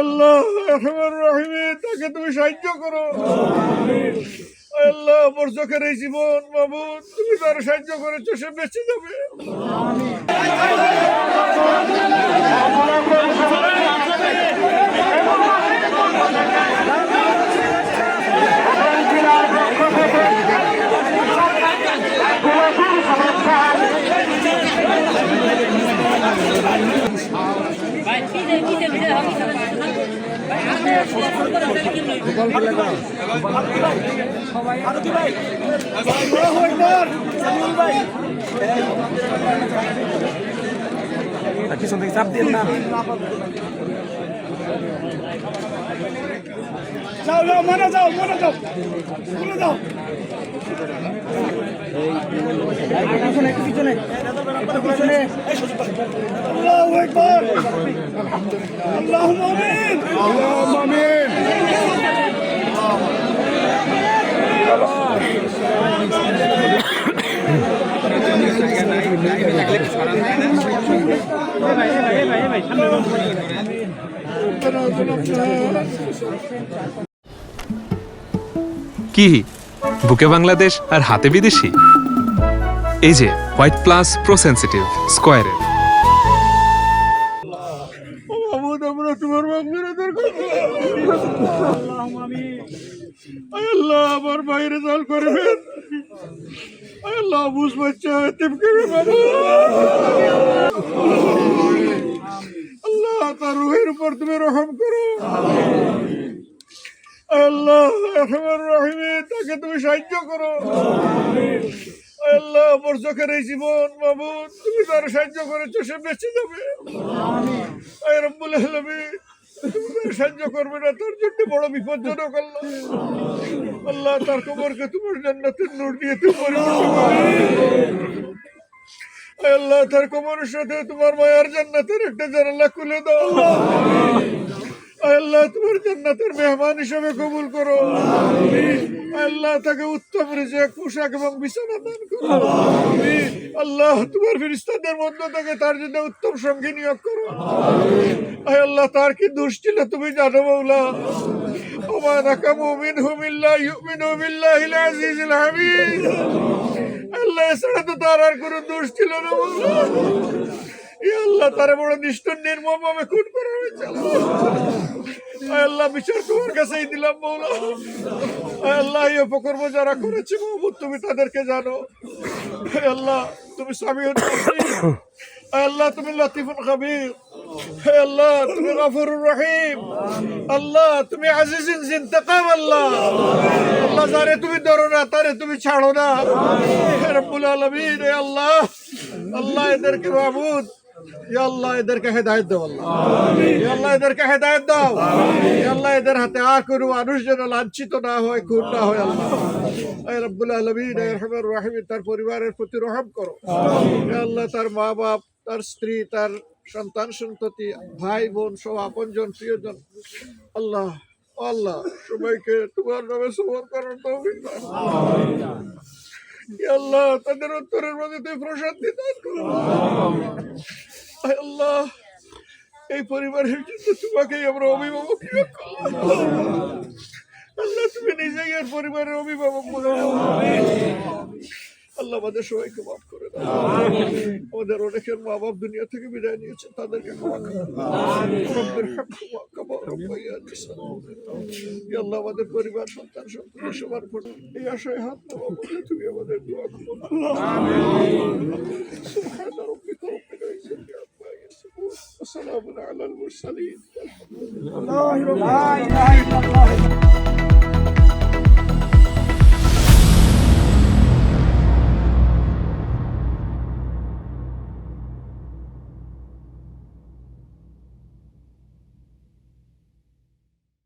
আল্লাহ রহমান রহিম, তাকে তুমি সাহায্য করো। আল্লাহ ওর চোখের এই জীবন মাবুদ তুমি তার সাহায্য করেছো, সে বেঁচে যাবে। পিছন থেকে চাপ দিয়ে না, যাও যাও, মনে যাও, মনে যাও, মনে যাও। পিছনে পিছনে পিছনে। আল্লাহু আকবার, আল্লাহুম্মা আমিন, আল্লাহুম্মা আমিন। কি বুকে বাংলাদেশ আর হাতে বিদেশি? এই যে হোয়াইট প্লাস প্রো সেনসিটিভ স্কয়ারের। আমরা তোমার মাগফিরাতের কথা, আল্লাহ আমার বাইরে জাল করবেন, আল্লাহ বুঝ বাচ্চা তিমকে বাবা, আল্লাহ তার রুহের উপর তুমি রহম করো। আল্লাহ রহমান রহিম, তাকে তুমি সাহায্য করো। আল্লাহ ওর চোখের এই জীবন মাবুদ তুমি তার সাহায্য করেছো, সে বেঁচে যাবে। আয় রব্বুল আলামিন, তুমি তার সাহায্য করবে না, তার জন্য বড় বিপজ্জনক। আল্লাহ আল্লাহ তার কবরকে তোমার জান্নাতের নূর দিয়ে তুমি পরিপূর্ণ করো। আয় আল্লাহ তার কবরের সাথে তোমার মায়ার জান্নাতের একটা জানালা খুলে দাও। আল্লাহ তোমার জান্নাতের মেহমান হিসেবে কবুল করো। আল্লাহ তাকে উত্তম রিজিক, পোশাক এবং বিছানা দান করো। আল্লাহ তোমার ফেরেশতাদের মধ্যে থেকে তার জন্য উত্তম সঙ্গী নিয়োগ করো। আল্লাহ তার কি দোষ ছিল তুমি জানো মাওলা। ওমা নাকামু মিনহুম ইল্লা ইউমিনু বিল্লাহিল আজিজিল হামিদ। আল্লাহ এছাড়া তো তার আর কোনো দোষ ছিল না মাওলা। আল্লাহ তারা বড় নিষ্ঠুর নির্মম ভাবে খুন করা হয়েছে। আল্লাহ বিচার তোমার কাছেই দিলাম মাওলা। আল্লাহ এই অপকর্ম যারা করেছে মাহবুব তুমি তাদেরকে জানো। আল্লাহ তুমি সামিউন বাসীর, আল্লাহ তুমি লতিফুল খাবীর, আল্লাহ তুমি গফুরুর রহিম, আল্লাহ তুমি আজিজুল ইন্তিকাম। আল্লাহ আল্লাহ যারে তুমি ধরো না তারে তুমি ছাড়ো না। রব্বুল আলামিন আল্লাহ আল্লাহ এদেরকে মাহবুব আল্লাহ এদেরকে হেদায়েত দাও। আল্লাহ আল্লাহ এদেরকে হেদায়েত দাও। আল্লাহ এদের হাতে আর কোনো মানুষ যেন লাঞ্ছিত না হয়, খুন না হয়। আল্লাহ রব্বুল আলামিন রহমান রহিম তার পরিবারের প্রতি রহম করো। আল্লাহ তার মা বাপ, তার স্ত্রী, তার সন্তান সন্ততি, ভাই বোন সব আপনজন প্রিয়জন, আল্লাহ আল্লাহ সবাইকে তোমার নামে সুমন করার তৌফিক দাও। আল্লাহ তাদের অন্তরের মধ্যে তুমি প্রশান্তি দান করো। আল্লাহ এই পরিবারের জন্য তোমাকেই আমরা অভিভাবক নিয়োগ করলাম। আল্লাহ তুমি নিজেই এর পরিবারের অভিভাবক বলে দাও। আল্লাহ আমাদের সবাইকে মাফ করে দাও। আমাদের অনেকের মা বাপ দুনিয়া থেকে বিদায় নিয়েছে, তাদেরকে ক্ষমা করো। আল্লাহ আমাদের পরিবার, সন্তান সন্ততি সবার পর এই আশায় হাত নাও, তুমি আমাদের দোয়া করো। সুবহান রাব্বিকা রব্বিল ইজ্জাতি আম্মা ইয়াসিফুন ওয়া সালামুন আলাল মুরসালিন।